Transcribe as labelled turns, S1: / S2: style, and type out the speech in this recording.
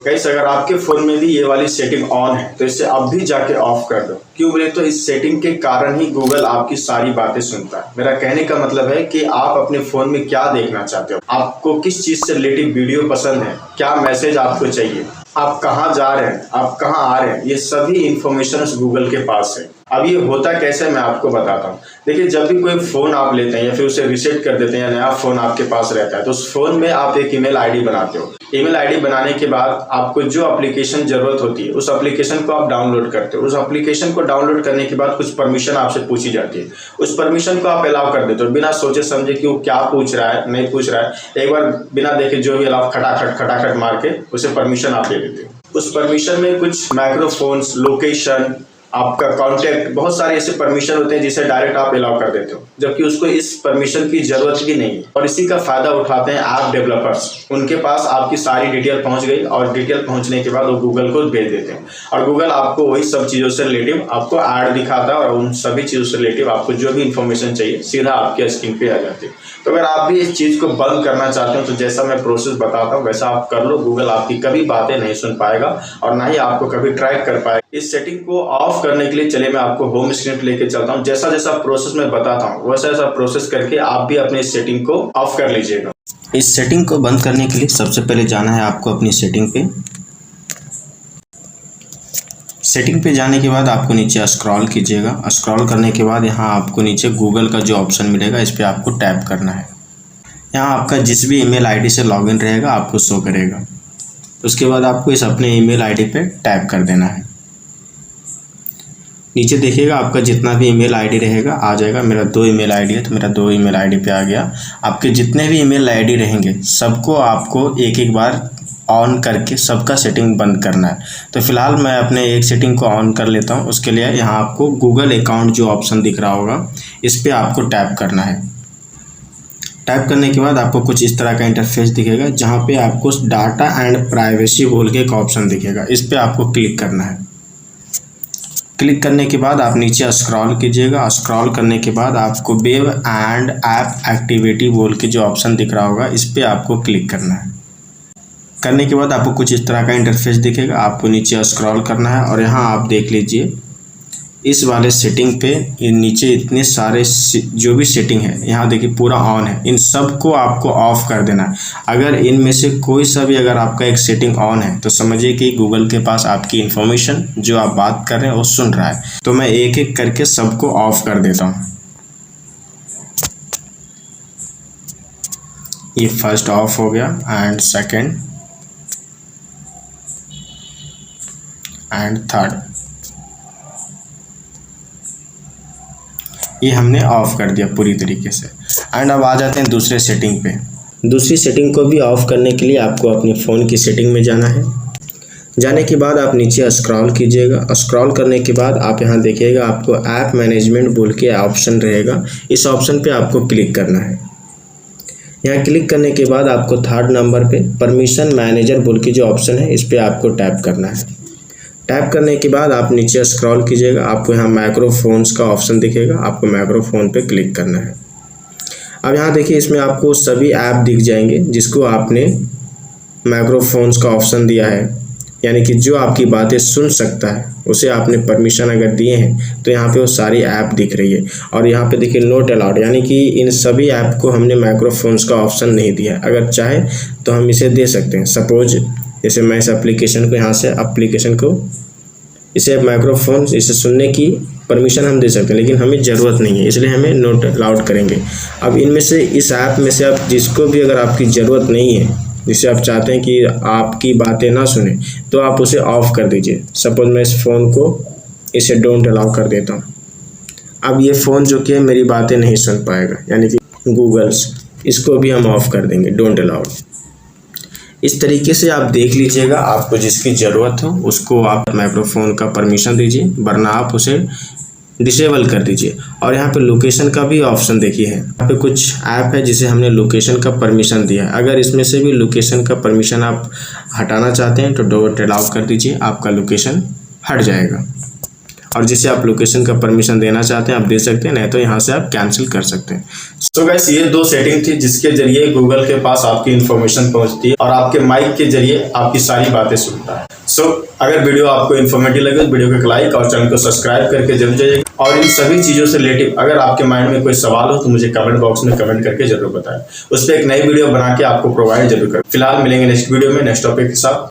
S1: Guys अगर आपके phone में भी ये वाली सेटिंग ऑन है तो इसे अब भी जाके ऑफ कर दो। क्यों बोले तो इस सेटिंग के कारण ही गूगल आपकी सारी बातें सुनता है। मेरा कहने का मतलब है कि आप अपने फ़ोन में क्या देखना चाहते हो, आपको किस चीज़ से रिलेटेड वीडियो पसंद है, क्या मैसेज आपको चाहिए, आप कहाँ जा रहे हैं, आप कहाँ आ रहे हैं, ये सभी इंफॉर्मेशन उस गूगल के पास है। अब ये होता कैसे मैं आपको बताता हूँ। देखिए जब भी कोई फ़ोन आप लेते हैं या फिर उसे रीसेट कर देते हैं या नया फ़ोन आपके पास रहता है तो उस फ़ोन में आप एक ईमेल आईडी बनाते हो। ईमेल आईडी बनाने के बाद आपको जो एप्लीकेशन ज़रूरत होती है उस एप्लीकेशन को आप डाउनलोड करते हो। उस एप्लीकेशन को डाउनलोड करने के बाद कुछ परमिशन आपसे पूछी जाती है, उस परमिशन को आप अलाउ कर देते हो बिना सोचे समझे कि वो क्या पूछ रहा है नहीं पूछ रहा है। एक बार बिना देखे जो भी अलाउ खटाखट मार के उसे परमिशन आप दे देते हो। उस परमिशन में कुछ माइक्रोफोन्स, लोकेशन, आपका कॉन्टैक्ट, बहुत सारे ऐसे परमिशन होते हैं जिसे डायरेक्ट आप अलाउ कर देते हो, जबकि उसको इस परमिशन की जरूरत भी नहीं है। और इसी का फायदा उठाते हैं ऐप डेवलपर्स। उनके पास आपकी सारी डिटेल पहुंच गई और डिटेल पहुंचने के बाद वो गूगल को भेज देते हैं और गूगल आपको वही सब चीज़ों से रिलेटिव आपको ऐड दिखाता है और उन सभी चीज़ों से रिलेटिव आपको जो भी इंफॉर्मेशन चाहिए सीधा आपके स्क्रीन पे आ जाती है। तो अगर आप भी इस चीज़ को बंद करना चाहते हो तो जैसा मैं प्रोसेस बताता हूँ वैसा आप कर लो। गूगल आपकी कभी बातें नहीं सुन पाएगा और ना ही आपको कभी ट्रैक कर पाएगा। इस सेटिंग को ऑफ करने के लिए चलिए मैं आपको होम स्क्रीन पे लेके चलता हूँ। जैसा जैसा प्रोसेस मैं बताता हूँ वैसा ऐसा प्रोसेस करके आप भी अपने इस सेटिंग को ऑफ कर लीजिएगा।
S2: इस सेटिंग को बंद करने के लिए सबसे पहले जाना है आपको अपनी सेटिंग पे। सेटिंग पे जाने के बाद आपको नीचे स्क्रॉल कीजिएगा। स्क्रॉल करने के बाद यहाँ आपको नीचे गूगल का जो ऑप्शन मिलेगा इस पर आपको टैप करना है। यहाँ आपका जिस भी ईमेल आईडी से लॉगिन रहेगा आपको शो करेगा। उसके बाद आपको इस अपने ईमेल आईडी पे टैप कर देना है। नीचे देखिएगा आपका जितना भी ईमेल आईडी रहेगा आ जाएगा। मेरा 2 ईमेल आईडी है तो मेरा 2 ईमेल आईडी पे आ गया। आपके जितने भी ईमेल आईडी रहेंगे सबको आपको एक एक बार ऑन करके सबका सेटिंग बंद करना है। तो फिलहाल मैं अपने एक सेटिंग को ऑन कर लेता हूँ। उसके लिए यहाँ आपको गूगल अकाउंट जो ऑप्शन दिख रहा होगा इस पर आपको टैप करना है। टैप करने के बाद आपको कुछ इस तरह का इंटरफेस दिखेगा जहाँ पे आपको डाटा एंड प्राइवेसी बोल के एक ऑप्शन दिखेगा। इस पर आपको क्लिक करना है। क्लिक करने के बाद आप नीचे स्क्रॉल कीजिएगा। स्क्रॉल करने के बाद आपको वेब एंड ऐप एक्टिविटी बोल के जो ऑप्शन दिख रहा होगा इस पर आपको क्लिक करना है। करने के बाद आपको कुछ इस तरह का इंटरफेस दिखेगा। आपको नीचे स्क्रॉल करना है और यहाँ आप देख लीजिए इस वाले सेटिंग पे ये नीचे इतने सारे जो भी सेटिंग है यहाँ देखिए पूरा ऑन है। इन सब को आपको ऑफ कर देना है। अगर इनमें से कोई सा भी अगर आपका एक सेटिंग ऑन है तो समझिए कि गूगल के पास आपकी इन्फॉर्मेशन जो आप बात कर रहे हैं वो सुन रहा है। तो मैं एक एक करके सबको ऑफ कर देता हूँ। ये फर्स्ट ऑफ हो गया एंड सेकेंड एंड थर्ड, ये हमने ऑफ कर दिया पूरी तरीके से। एंड अब आ जाते हैं दूसरे सेटिंग पे। दूसरी सेटिंग को भी ऑफ करने के लिए आपको अपने फ़ोन की सेटिंग में जाना है। जाने के बाद आप नीचे स्क्रॉल कीजिएगा। स्क्रॉल करने के बाद आप यहाँ देखिएगा आपको ऐप मैनेजमेंट बोल के ऑप्शन रहेगा। इस ऑप्शन पे आपको क्लिक करना है। यहाँ क्लिक करने के बाद आपको 3rd नंबर पे परमिशन मैनेजर बोल के जो ऑप्शन है इस पर आपको टैप करना है। टैप करने के बाद आप नीचे स्क्रॉल कीजिएगा। आपको यहाँ माइक्रोफोन्स का ऑप्शन दिखेगा। आपको माइक्रोफोन पे क्लिक करना है। अब यहाँ देखिए इसमें आपको सभी ऐप दिख जाएंगे जिसको आपने माइक्रोफोन्स का ऑप्शन दिया है, यानी कि जो आपकी बातें सुन सकता है उसे आपने परमिशन अगर दिए हैं तो यहाँ पे वो सारी ऐप दिख रही है। और यहाँ पे देखिए नोट अलाउड, यानी कि इन सभी ऐप को हमने माइक्रोफोन्स का ऑप्शन नहीं दिया है। अगर चाहे तो हम इसे दे सकते हैं। सपोज जैसे मैं इस एप्लीकेशन को यहाँ से एप्लीकेशन को इसे माइक्रोफोन इसे सुनने की परमिशन हम दे सकते हैं, लेकिन हमें ज़रूरत नहीं है इसलिए हमें नोट अलाउड करेंगे। अब इनमें से इस ऐप में से आप जिसको भी अगर आपकी ज़रूरत नहीं है, जिससे आप चाहते हैं कि आपकी बातें ना सुने, तो आप उसे ऑफ़ कर दीजिए। सपोज मैं इस फ़ोन को इसे डोंट अलाउ कर देता हूँ। अब ये फ़ोन जो कि मेरी बातें नहीं सुन पाएगा, यानी कि गूगल्स, इसको भी हम ऑफ़ कर देंगे डोंट अलाउड। इस तरीके से आप देख लीजिएगा आपको जिसकी ज़रूरत हो उसको आप माइक्रोफोन का परमिशन दीजिए, वरना आप उसे डिसेबल कर दीजिए। और यहाँ पे लोकेशन का भी ऑप्शन देखिए है। यहाँ पे कुछ ऐप है जिसे हमने लोकेशन का परमिशन दिया है। अगर इसमें से भी लोकेशन का परमिशन आप हटाना चाहते हैं तो डोंट अलाउ कर दीजिए, आपका लोकेशन हट जाएगा। और जिसे आप लोकेशन का परमिशन देना चाहते हैं आप दे सकते हैं, नहीं तो यहाँ से आप कैंसिल कर सकते हैं।
S1: सो गाइस ये 2 सेटिंग थी जिसके जरिए गूगल के पास आपकी इन्फॉर्मेशन पहुंचती है और आपके माइक के जरिए आपकी सारी बातें सुनता है। सो अगर वीडियो आपको इन्फॉर्मेटिव लगे तो वीडियो को लाइक और चैनल को सब्सक्राइब करके जरूर जाइएगा। और इन सभी चीज़ों से रिलेटिव अगर आपके माइंड में कोई सवाल हो तो मुझे कमेंट बॉक्स में कमेंट करके जरूर बताएं। उस पर एक नई वीडियो बना के आपको प्रोवाइड जरूर करें। फिलहाल मिलेंगे नेक्स्ट वीडियो में नेक्स्ट टॉपिक के साथ।